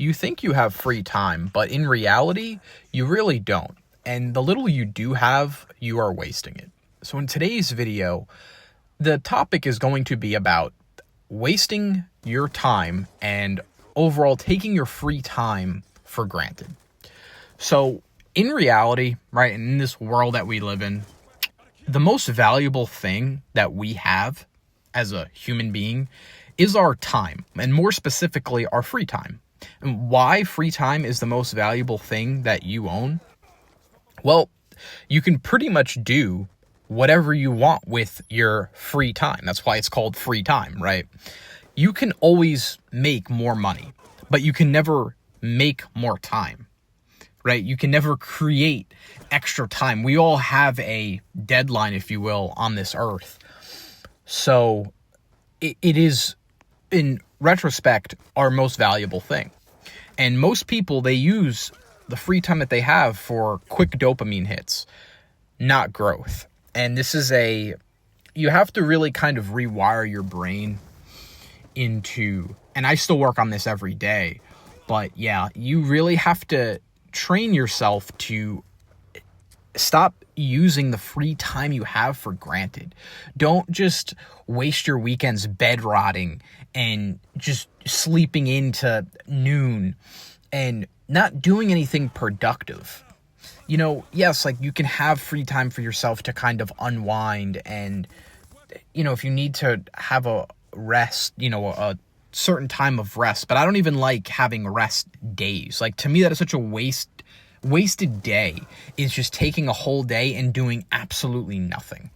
You think you have free time, but in reality, you really don't. And the little you do have, you are wasting it. So in today's video, the topic is going to be about wasting your time and overall taking your free time for granted. So in reality, right, in this world that we live in, the most valuable thing that we have as a human being is our time, and more specifically, our free time. And why free time is the most valuable thing that you own? Well, you can pretty much do whatever you want with your free time. That's why it's called free time, right? You can always make more money, but you can never make more time, right? You can never create extra time. We all have a deadline, if you will, on this earth. So it is, in retrospect, our most valuable thing. And most people, they use the free time that they have for quick dopamine hits, not growth. And this is you have to really kind of rewire your brain into, and I still work on this every day, but yeah, you really have to train yourself to stop using the free time you have for granted. Don't just waste your weekends bed rotting and just sleeping into noon and not doing anything productive. You know, yes, like you can have free time for yourself to kind of unwind and, you know, if you need to have a rest, you know, a certain time of rest, but I don't even like having rest days. Like, to me, that is such a wasted day, is just taking a whole day and doing absolutely nothing.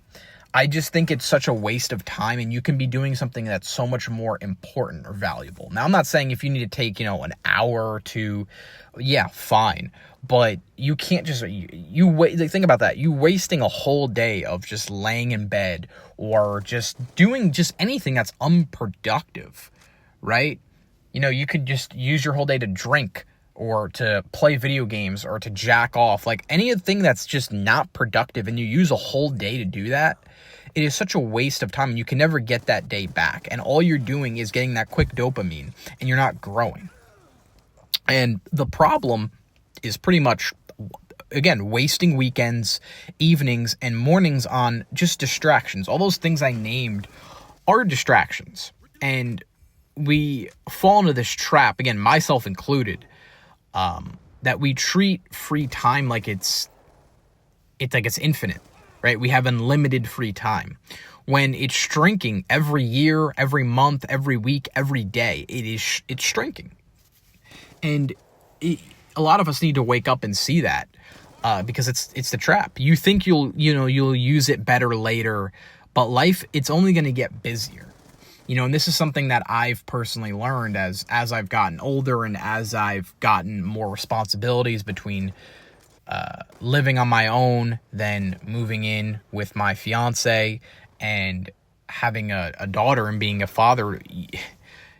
I just think it's such a waste of time, and you can be doing something that's so much more important or valuable. Now, I'm not saying if you need to take, you know, an hour or two, yeah, fine. But you can't just, think about that. You wasting a whole day of just laying in bed or just doing just anything that's unproductive, right? You know, you could just use your whole day to drink or to play video games or to jack off, like anything that's just not productive, and you use a whole day to do that. It is such a waste of time, and you can never get that day back. And all you're doing is getting that quick dopamine, and you're not growing. And the problem is pretty much, again, wasting weekends, evenings, and mornings on just distractions. All those things I named are distractions. And we fall into this trap, again, myself included, that we treat free time like it's infinite, right? We have unlimited free time, when it's shrinking every year, every month, every week, every day. It's shrinking. And a lot of us need to wake up and see that, because it's the trap. You think you'll use it better later, but life, it's only going to get busier. You know, and this is something that I've personally learned as I've gotten older and as I've gotten more responsibilities between living on my own, then moving in with my fiance, and having a daughter and being a father.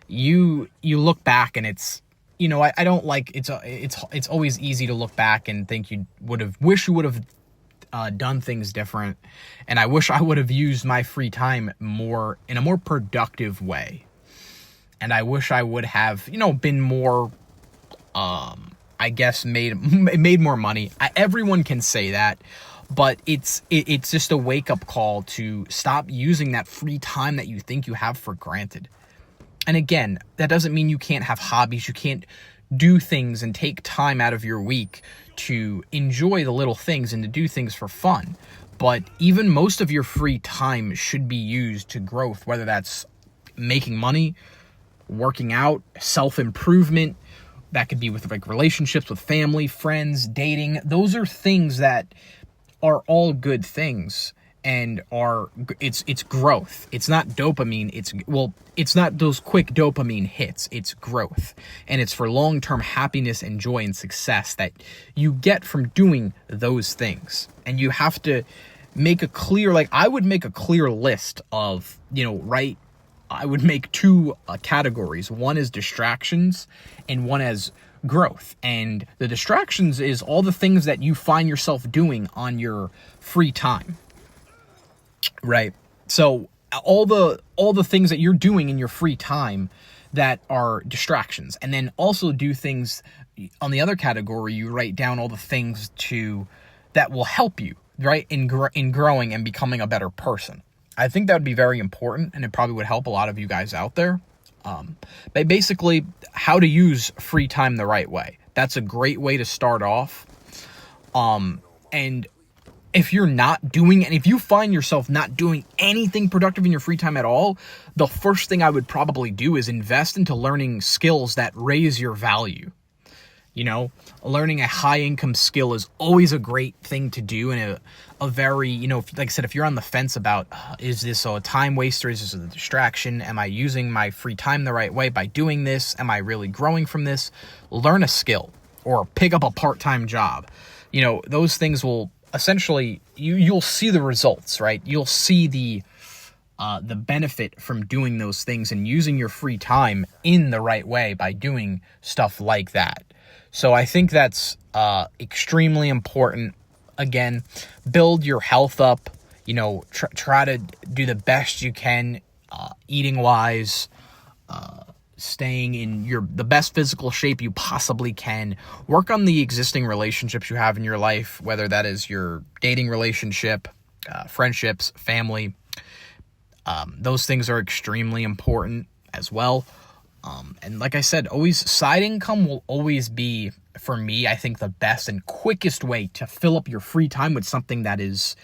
You look back and it's, you know, I don't like, it's always easy to look back and think wish you would have done things different. And I wish I would have used my free time in a more productive way. And I wish I would have, you know, been more, I guess, made more money. Everyone can say that, but it's just a wake-up call to stop using that free time that you think you have for granted. And again, that doesn't mean you can't have hobbies. You can't do things and take time out of your week to enjoy the little things and to do things for fun. But even most of your free time should be used to growth, whether that's making money, working out, self-improvement. That could be with like relationships with family, friends, dating. Those are things that are all good things, and it's growth. It's not dopamine. It's not those quick dopamine hits. It's growth, and it's for long-term happiness and joy and success that you get from doing those things. And you have to make a clear, like I would make a clear list of, you know, right? I would make two categories. One is distractions and one as growth. And the distractions is all the things that you find yourself doing on your free time, right? So all the things that you're doing in your free time that are distractions. And then also do things on the other category. You write down all the things that will help you, right, in growing and becoming a better person. I think that would be very important, and it probably would help a lot of you guys out there. But basically, how to use free time the right way. That's a great way to start off. And if you're not doing, and if you find yourself not doing anything productive in your free time at all, the first thing I would probably do is invest into learning skills that raise your value. You know, learning a high income skill is always a great thing to do, and a very, you know, like I said, if you're on the fence about, is this a time waster? Is this a distraction? Am I using my free time the right way by doing this? Am I really growing from this? Learn a skill or pick up a part-time job. You know, those things will essentially, you'll see the results, right? You'll see the benefit from doing those things and using your free time in the right way by doing stuff like that. So I think that's extremely important. Again, build your health up, you know, try to do the best you can, eating wise, staying in the best physical shape you possibly can. Work on the existing relationships you have in your life, whether that is your dating relationship, friendships, family. Those things are extremely important as well. And like I said, side income will always be, for me, I think the best and quickest way to fill up your free time with something that is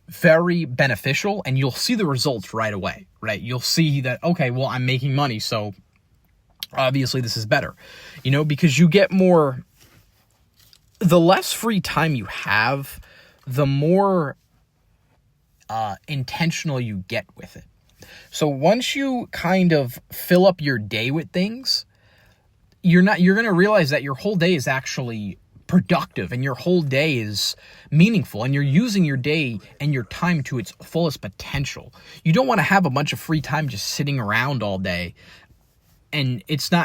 very beneficial, and you'll see the results right away, right? You'll see that, okay, well, I'm making money, so obviously this is better, you know, because you get more, the less free time you have, the more intentional you get with it. So once you kind of fill up your day with things, you're going to realize that your whole day is actually productive and your whole day is meaningful, and you're using your day and your time to its fullest potential. You don't want to have a bunch of free time just sitting around all day and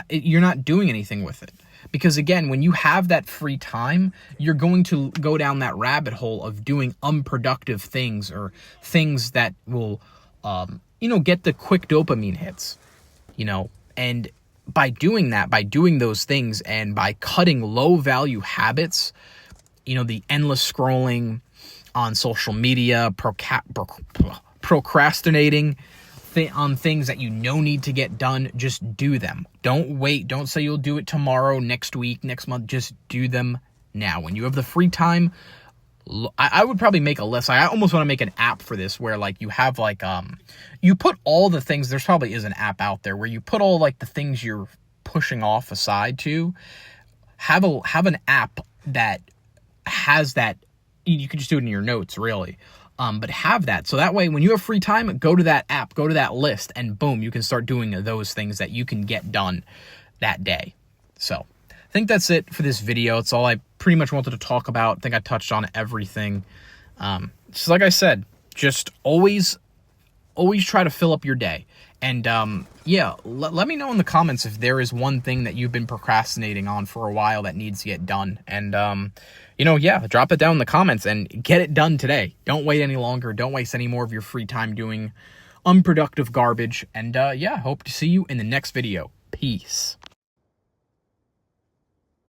you're not doing anything with it. Because again, when you have that free time, you're going to go down that rabbit hole of doing unproductive things, or things that will, get the quick dopamine hits, and by doing that, by doing those things, and by cutting low value habits, the endless scrolling on social media, procrastinating on things that need to get done, just do them. Don't wait. Don't say you'll do it tomorrow, next week, next month. Just do them now. When you have the free time, I would probably make a list. I almost want to make an app for this where you have you put all the things, there's probably is an app out there where you put all the things you're pushing off aside to have an app that has that. You can just do it in your notes, really. But have that. So that way, when you have free time, go to that app, go to that list, and boom, you can start doing those things that you can get done that day. So I think that's it for this video. It's all I pretty much wanted to talk about. I think I touched on everything. Just like I said, just always try to fill up your day. And let me know in the comments if there is one thing that you've been procrastinating on for a while that needs to get done. And, drop it down in the comments and get it done today. Don't wait any longer. Don't waste any more of your free time doing unproductive garbage. And, hope to see you in the next video. Peace.